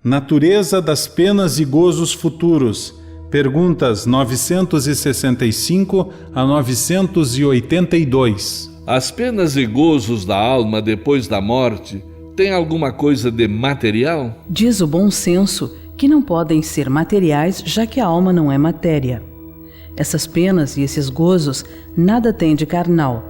Natureza das penas e gozos futuros. Perguntas 965 a 982. As penas e gozos da alma depois da morte têm alguma coisa de material? Diz o bom senso que não podem ser materiais, já que a alma não é matéria. Essas penas e esses gozos nada têm de carnal.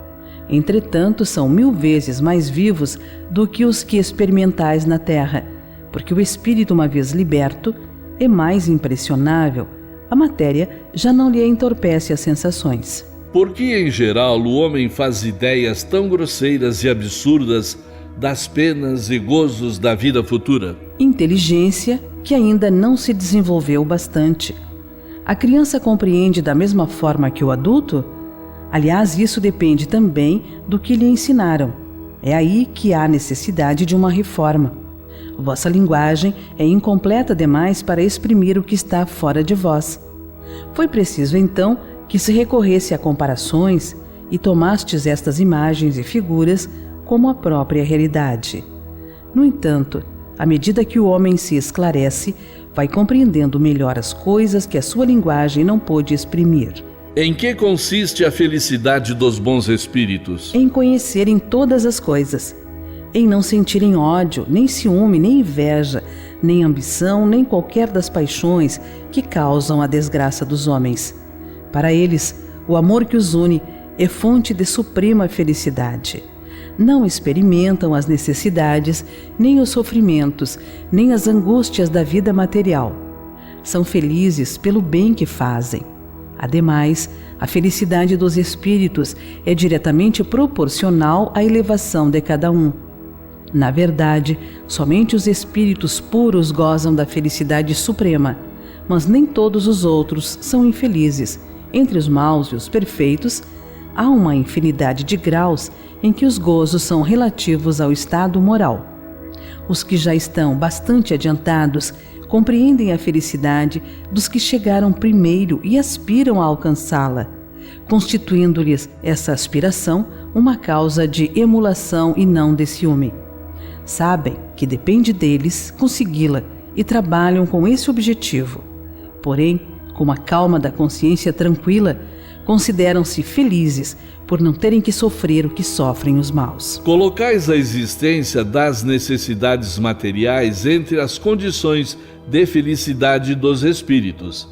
Entretanto, são 1000 vezes mais vivos do que os que experimentais na terra, porque o espírito, uma vez liberto, é mais impressionável. A matéria já não lhe entorpece as sensações. Por que, em geral, o homem faz ideias tão grosseiras e absurdas das penas e gozos da vida futura? Inteligência que ainda não se desenvolveu bastante. A criança compreende da mesma forma que o adulto? Aliás, isso depende também do que lhe ensinaram. É aí que há necessidade de uma reforma. Vossa linguagem é incompleta demais para exprimir o que está fora de vós. Foi preciso, então, que se recorresse a comparações e tomastes estas imagens e figuras como a própria realidade. No entanto, à medida que o homem se esclarece, vai compreendendo melhor as coisas que a sua linguagem não pôde exprimir. Em que consiste a felicidade dos bons espíritos? Em conhecerem todas as coisas, em não sentirem ódio, nem ciúme, nem inveja, nem ambição, nem qualquer das paixões que causam a desgraça dos homens. Para eles, o amor que os une é fonte de suprema felicidade. Não experimentam as necessidades, nem os sofrimentos, nem as angústias da vida material. São felizes pelo bem que fazem. Ademais, a felicidade dos espíritos é diretamente proporcional à elevação de cada um. Na verdade, somente os espíritos puros gozam da felicidade suprema, mas nem todos os outros são infelizes. Entre os maus e os perfeitos, há uma infinidade de graus em que os gozos são relativos ao estado moral. Os que já estão bastante adiantados compreendem a felicidade dos que chegaram primeiro e aspiram a alcançá-la, constituindo-lhes essa aspiração uma causa de emulação e não de ciúme. Sabem que depende deles consegui-la e trabalham com esse objetivo. Porém, com a calma da consciência tranquila, consideram-se felizes por não terem que sofrer o que sofrem os maus. Colocais a existência das necessidades materiais entre as condições de felicidade dos espíritos.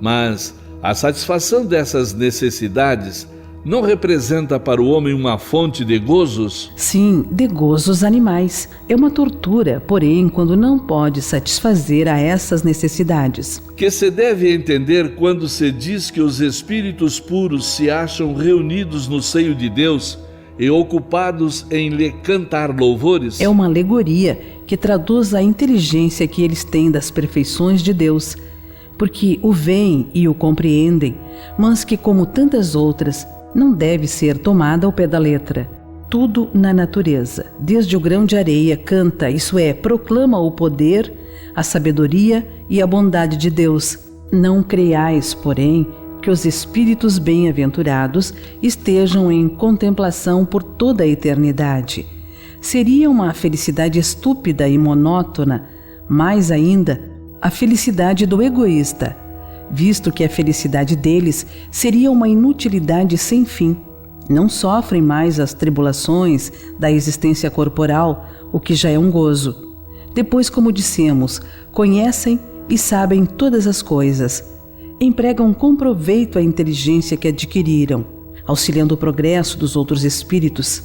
Mas a satisfação dessas necessidades não representa para o homem uma fonte de gozos? Sim, de gozos animais. É uma tortura, porém, quando não pode satisfazer a essas necessidades. Que se deve entender quando se diz que os espíritos puros se acham reunidos no seio de Deus e ocupados em lhe cantar louvores? É uma alegoria que traduz a inteligência que eles têm das perfeições de Deus, porque o veem e o compreendem, mas que, como tantas outras, não deve ser tomada ao pé da letra. Tudo na natureza, desde o grão de areia, canta, isso é, proclama o poder, a sabedoria e a bondade de Deus. Não creiais, porém, que os espíritos bem-aventurados estejam em contemplação por toda a eternidade. Seria uma felicidade estúpida e monótona, mais ainda, a felicidade do egoísta, visto que a felicidade deles seria uma inutilidade sem fim. Não sofrem mais as tribulações da existência corporal, o que já é um gozo. Depois, como dissemos, conhecem e sabem todas as coisas. Empregam com proveito a inteligência que adquiriram, auxiliando o progresso dos outros espíritos.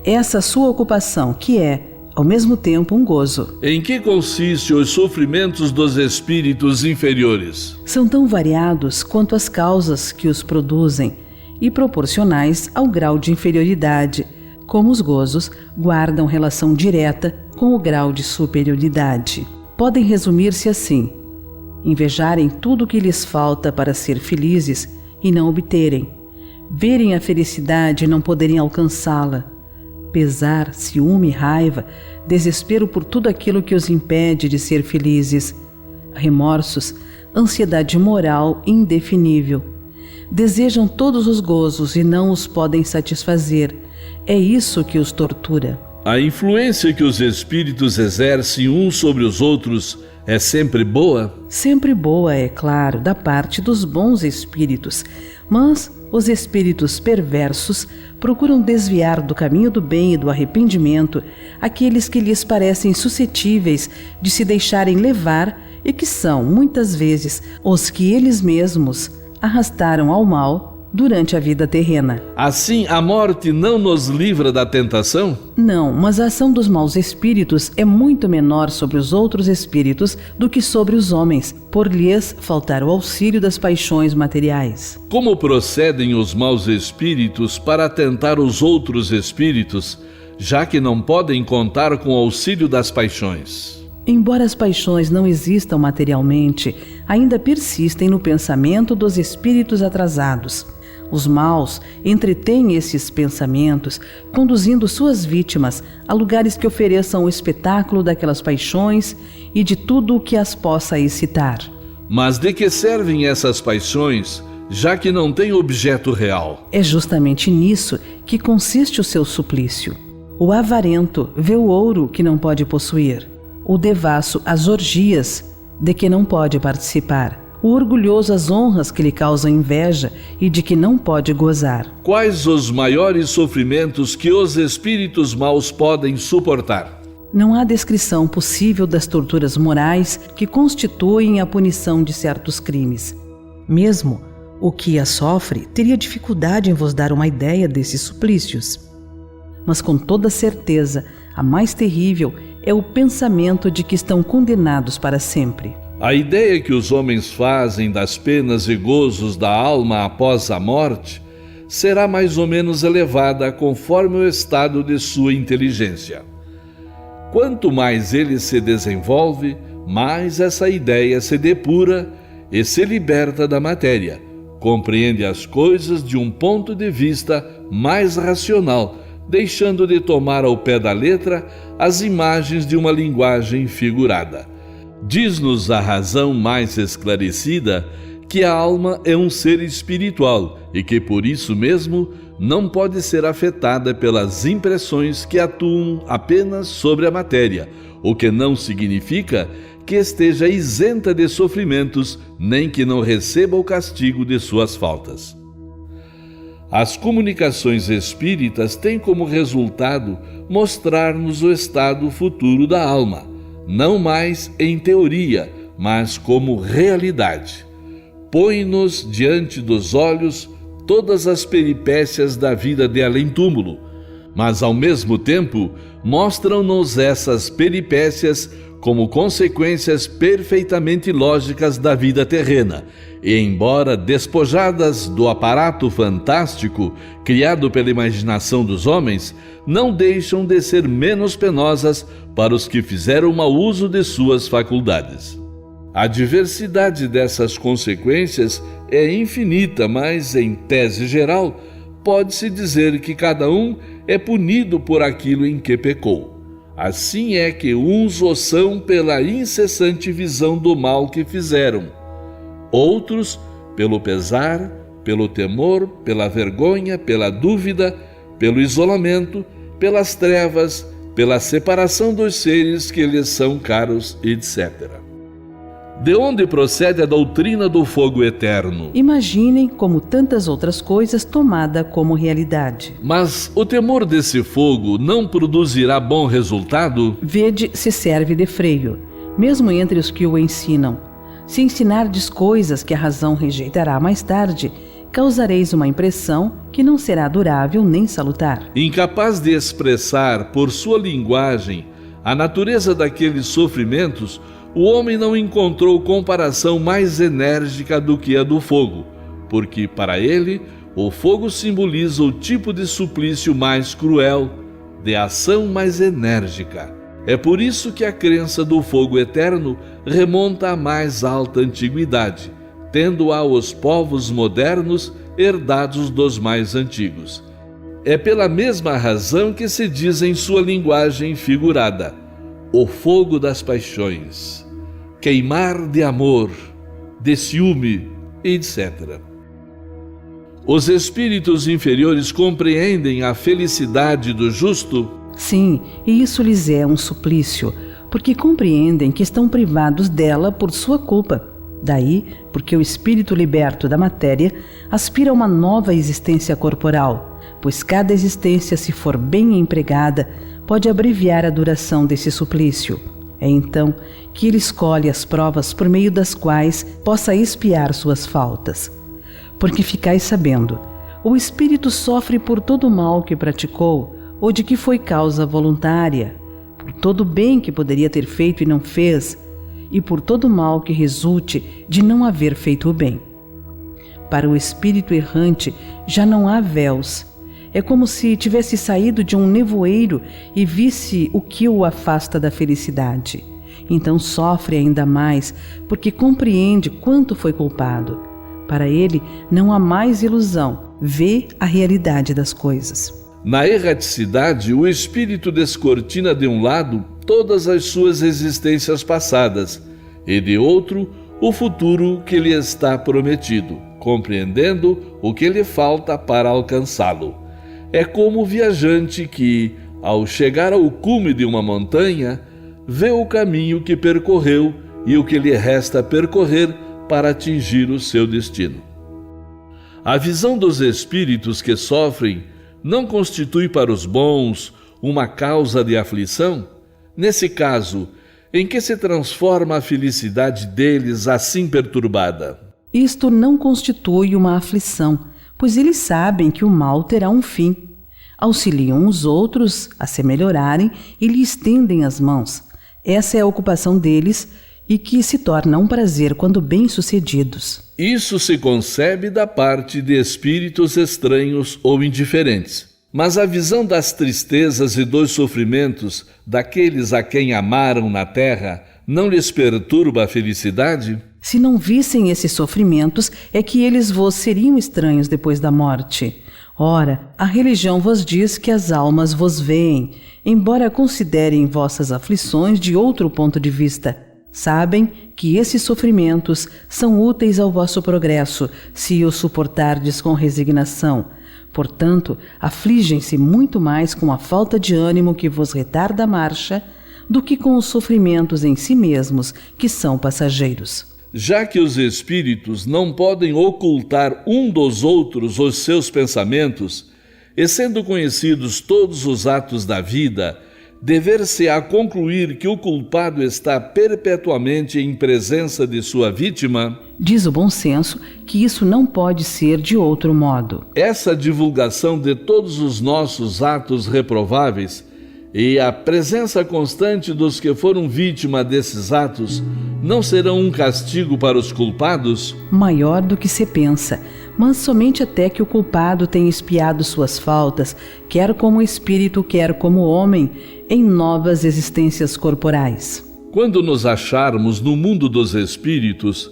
Essa sua ocupação, que é, ao mesmo tempo, um gozo. Em que consistem os sofrimentos dos espíritos inferiores? São tão variados quanto as causas que os produzem e proporcionais ao grau de inferioridade, como os gozos guardam relação direta com o grau de superioridade. Podem resumir-se assim: invejarem tudo o que lhes falta para ser felizes e não obterem, verem a felicidade e não poderem alcançá-la, pesar, ciúme, raiva, desespero por tudo aquilo que os impede de ser felizes, remorsos, ansiedade moral indefinível. Desejam todos os gozos e não os podem satisfazer. É isso que os tortura. A influência que os espíritos exercem uns sobre os outros é sempre boa? Sempre boa, é claro, da parte dos bons espíritos, mas os espíritos perversos procuram desviar do caminho do bem e do arrependimento aqueles que lhes parecem suscetíveis de se deixarem levar e que são, muitas vezes, os que eles mesmos arrastaram ao mal durante a vida terrena. Assim, a morte não nos livra da tentação? Não, mas a ação dos maus espíritos é muito menor sobre os outros espíritos do que sobre os homens, por lhes faltar o auxílio das paixões materiais. Como procedem os maus espíritos para tentar os outros espíritos, já que não podem contar com o auxílio das paixões? Embora as paixões não existam materialmente, ainda persistem no pensamento dos espíritos atrasados. Os maus entretêm esses pensamentos, conduzindo suas vítimas a lugares que ofereçam o espetáculo daquelas paixões e de tudo o que as possa excitar. Mas de que servem essas paixões, já que não têm objeto real? É justamente nisso que consiste o seu suplício. O avarento vê o ouro que não pode possuir, o devasso as orgias de que não pode participar, o orgulhoso as honras que lhe causam inveja e de que não pode gozar. Quais os maiores sofrimentos que os espíritos maus podem suportar? Não há descrição possível das torturas morais que constituem a punição de certos crimes. Mesmo o que a sofre teria dificuldade em vos dar uma ideia desses suplícios. Mas com toda certeza, a mais terrível é o pensamento de que estão condenados para sempre. A ideia que os homens fazem das penas e gozos da alma após a morte será mais ou menos elevada conforme o estado de sua inteligência. Quanto mais ele se desenvolve, mais essa ideia se depura e se liberta da matéria, compreende as coisas de um ponto de vista mais racional, deixando de tomar ao pé da letra as imagens de uma linguagem figurada. Diz-nos a razão mais esclarecida que a alma é um ser espiritual e que, por isso mesmo, não pode ser afetada pelas impressões que atuam apenas sobre a matéria, o que não significa que esteja isenta de sofrimentos, nem que não receba o castigo de suas faltas. As comunicações espíritas têm como resultado mostrar-nos o estado futuro da alma, não mais em teoria, mas como realidade. Põe-nos diante dos olhos todas as peripécias da vida de além-túmulo, mas ao mesmo tempo mostram-nos essas peripécias como consequências perfeitamente lógicas da vida terrena, e embora despojadas do aparato fantástico criado pela imaginação dos homens, não deixam de ser menos penosas para os que fizeram mau uso de suas faculdades. A diversidade dessas consequências é infinita, mas, em tese geral, pode-se dizer que cada um é punido por aquilo em que pecou. Assim é que uns o são pela incessante visão do mal que fizeram, outros pelo pesar, pelo temor, pela vergonha, pela dúvida, pelo isolamento, pelas trevas, pela separação dos seres que lhes são caros, etc. De onde procede a doutrina do fogo eterno? Imaginem, como tantas outras coisas, tomada como realidade. Mas o temor desse fogo não produzirá bom resultado? Vede se serve de freio, mesmo entre os que o ensinam. Se ensinardes coisas que a razão rejeitará mais tarde, causareis uma impressão que não será durável nem salutar. Incapaz de expressar por sua linguagem a natureza daqueles sofrimentos, o homem não encontrou comparação mais enérgica do que a do fogo, porque para ele o fogo simboliza o tipo de suplício mais cruel, de ação mais enérgica. É por isso que a crença do fogo eterno remonta à mais alta antiguidade, tendo-a os povos modernos herdados dos mais antigos. É pela mesma razão que se diz em sua linguagem figurada: o fogo das paixões, queimar de amor, de ciúme, etc. Os espíritos inferiores compreendem a felicidade do justo? Sim, e isso lhes é um suplício, porque compreendem que estão privados dela por sua culpa. Daí, porque o espírito liberto da matéria aspira a uma nova existência corporal, pois cada existência, se for bem empregada, pode abreviar a duração desse suplício. É então que ele escolhe as provas por meio das quais possa expiar suas faltas. Porque ficais sabendo, o espírito sofre por todo o mal que praticou ou de que foi causa voluntária, por todo o bem que poderia ter feito e não fez, e por todo o mal que resulte de não haver feito o bem. Para o espírito errante já não há véus. É como se tivesse saído de um nevoeiro e visse o que o afasta da felicidade. Então sofre ainda mais, porque compreende quanto foi culpado. Para ele não há mais ilusão, vê a realidade das coisas. Na erraticidade, o espírito descortina de um lado todas as suas existências passadas e de outro o futuro que lhe está prometido, compreendendo o que lhe falta para alcançá-lo. É como o viajante que, ao chegar ao cume de uma montanha, vê o caminho que percorreu e o que lhe resta percorrer para atingir o seu destino. A visão dos espíritos que sofrem não constitui para os bons uma causa de aflição? Nesse caso, em que se transforma a felicidade deles assim perturbada? Isto não constitui uma aflição, pois eles sabem que o mal terá um fim. Auxiliam os outros a se melhorarem e lhe estendem as mãos. Essa é a ocupação deles e que se torna um prazer quando bem-sucedidos. Isso se concebe da parte de espíritos estranhos ou indiferentes. Mas a visão das tristezas e dos sofrimentos daqueles a quem amaram na terra não lhes perturba a felicidade? Se não vissem esses sofrimentos, é que eles vos seriam estranhos depois da morte. Ora, a religião vos diz que as almas vos veem, embora considerem vossas aflições de outro ponto de vista. Sabem que esses sofrimentos são úteis ao vosso progresso, se os suportardes com resignação. Portanto, afligem-se muito mais com a falta de ânimo que vos retarda a marcha do que com os sofrimentos em si mesmos, que são passageiros. Já que os espíritos não podem ocultar um dos outros os seus pensamentos, e sendo conhecidos todos os atos da vida, dever-se-á concluir que o culpado está perpetuamente em presença de sua vítima? Diz o bom senso que isso não pode ser de outro modo. Essa divulgação de todos os nossos atos reprováveis e a presença constante dos que foram vítima desses atos não serão um castigo para os culpados? Maior do que se pensa, mas somente até que o culpado tenha expiado suas faltas, quer como espírito, quer como homem, em novas existências corporais. Quando nos acharmos no mundo dos espíritos,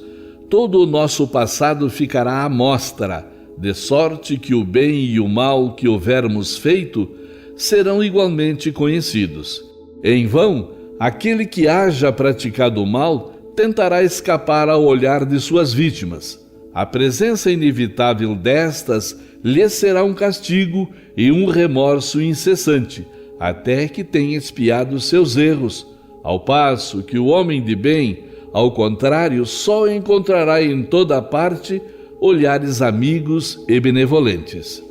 todo o nosso passado ficará à mostra, de sorte que o bem e o mal que houvermos feito serão igualmente conhecidos. Em vão, aquele que haja praticado o mal tentará escapar ao olhar de suas vítimas. A presença inevitável destas lhe será um castigo e um remorso incessante, até que tenha expiado seus erros, ao passo que o homem de bem, ao contrário, só encontrará em toda parte olhares amigos e benevolentes.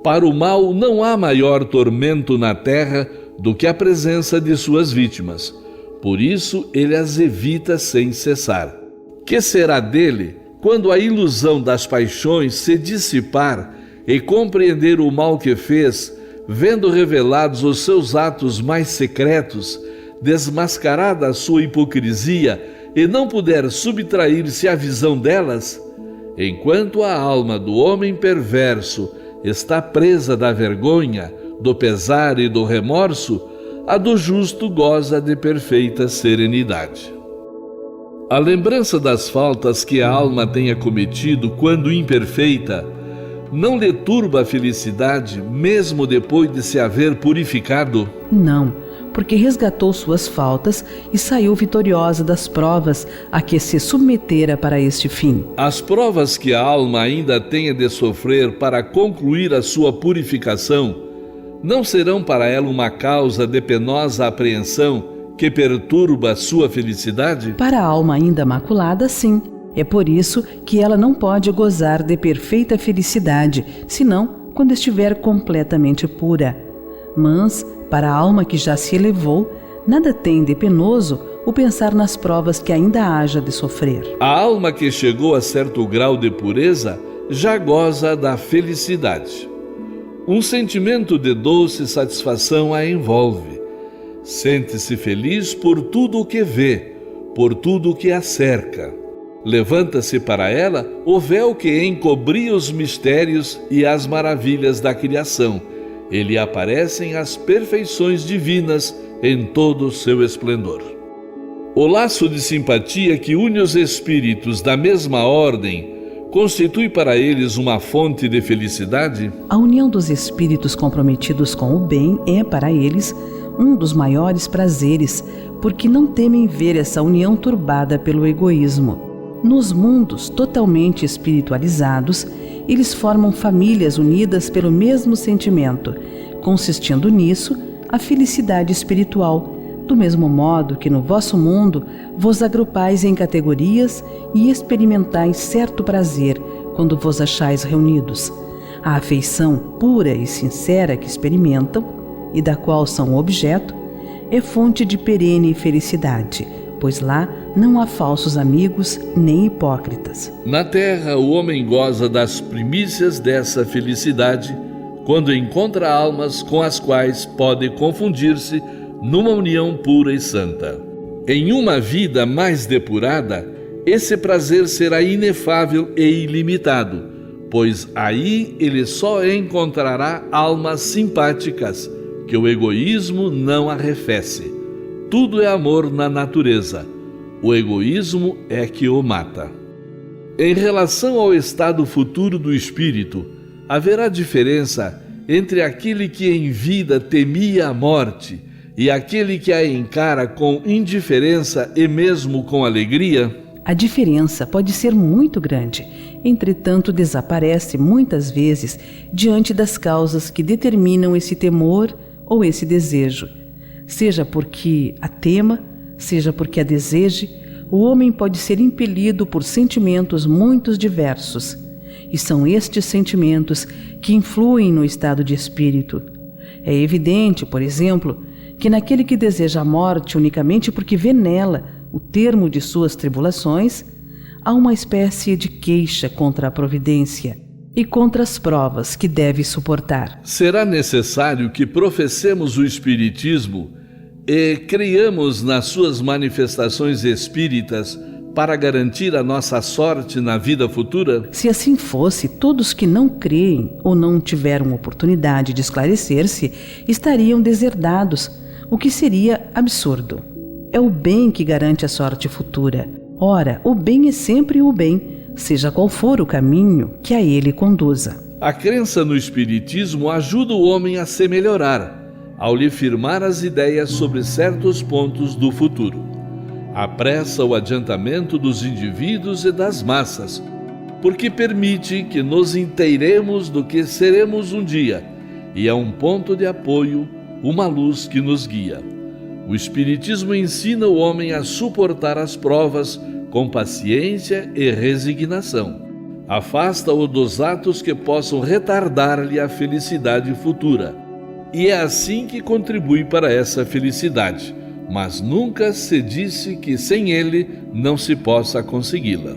Para o mal não há maior tormento na terra do que a presença de suas vítimas. Por isso ele as evita sem cessar. Que será dele quando a ilusão das paixões se dissipar e compreender o mal que fez, vendo revelados os seus atos mais secretos, desmascarada a sua hipocrisia e não puder subtrair-se à visão delas? Enquanto a alma do homem perverso está presa da vergonha, do pesar e do remorso, a do justo goza de perfeita serenidade. A lembrança das faltas que a alma tenha cometido quando imperfeita não lhe turba a felicidade, mesmo depois de se haver purificado? Não, porque resgatou suas faltas e saiu vitoriosa das provas a que se submetera para este fim. As provas que a alma ainda tenha de sofrer para concluir a sua purificação não serão para ela uma causa de penosa apreensão que perturba a sua felicidade? Para a alma ainda maculada, sim. É por isso que ela não pode gozar de perfeita felicidade, senão quando estiver completamente pura. Mas, para a alma que já se elevou, nada tem de penoso o pensar nas provas que ainda haja de sofrer. A alma que chegou a certo grau de pureza já goza da felicidade. Um sentimento de doce satisfação a envolve. Sente-se feliz por tudo o que vê, por tudo o que a cerca. Levanta-se para ela o véu que encobria os mistérios e as maravilhas da criação. E lhe aparecem as perfeições divinas em todo o seu esplendor. O laço de simpatia que une os espíritos da mesma ordem constitui para eles uma fonte de felicidade? A união dos espíritos comprometidos com o bem é, para eles, um dos maiores prazeres, porque não temem ver essa união turbada pelo egoísmo. Nos mundos totalmente espiritualizados, eles formam famílias unidas pelo mesmo sentimento, consistindo nisso a felicidade espiritual, do mesmo modo que no vosso mundo vos agrupais em categorias e experimentais certo prazer quando vos achais reunidos. A afeição pura e sincera que experimentam, e da qual são objeto, é fonte de perene felicidade, pois lá não há falsos amigos nem hipócritas. Na terra, o homem goza das primícias dessa felicidade quando encontra almas com as quais pode confundir-se numa união pura e santa. Em uma vida mais depurada, esse prazer será inefável e ilimitado, pois aí ele só encontrará almas simpáticas, que o egoísmo não arrefece. Tudo é amor na natureza. O egoísmo é que o mata. Em relação ao estado futuro do espírito, haverá diferença entre aquele que em vida temia a morte e aquele que a encara com indiferença e mesmo com alegria? A diferença pode ser muito grande, entretanto desaparece muitas vezes diante das causas que determinam esse temor ou esse desejo. Seja porque a tema, seja porque a deseje, o homem pode ser impelido por sentimentos muito diversos. E são estes sentimentos que influem no estado de espírito. É evidente, por exemplo, que naquele que deseja a morte unicamente porque vê nela o termo de suas tribulações, há uma espécie de queixa contra a providência e contra as provas que deve suportar. Será necessário que professemos o Espiritismo e creiamos nas suas manifestações espíritas para garantir a nossa sorte na vida futura? Se assim fosse, todos que não creem ou não tiveram oportunidade de esclarecer-se estariam deserdados, o que seria absurdo. É o bem que garante a sorte futura. Ora, o bem é sempre o bem, seja qual for o caminho que a ele conduza. A crença no Espiritismo ajuda o homem a se melhorar, ao lhe firmar as ideias sobre certos pontos do futuro. Apressa o adiantamento dos indivíduos e das massas, porque permite que nos inteiremos do que seremos um dia, e é um ponto de apoio, uma luz que nos guia. O Espiritismo ensina o homem a suportar as provas com paciência e resignação. Afasta-o dos atos que possam retardar-lhe a felicidade futura. E é assim que contribui para essa felicidade, mas nunca se disse que sem ele não se possa consegui-la.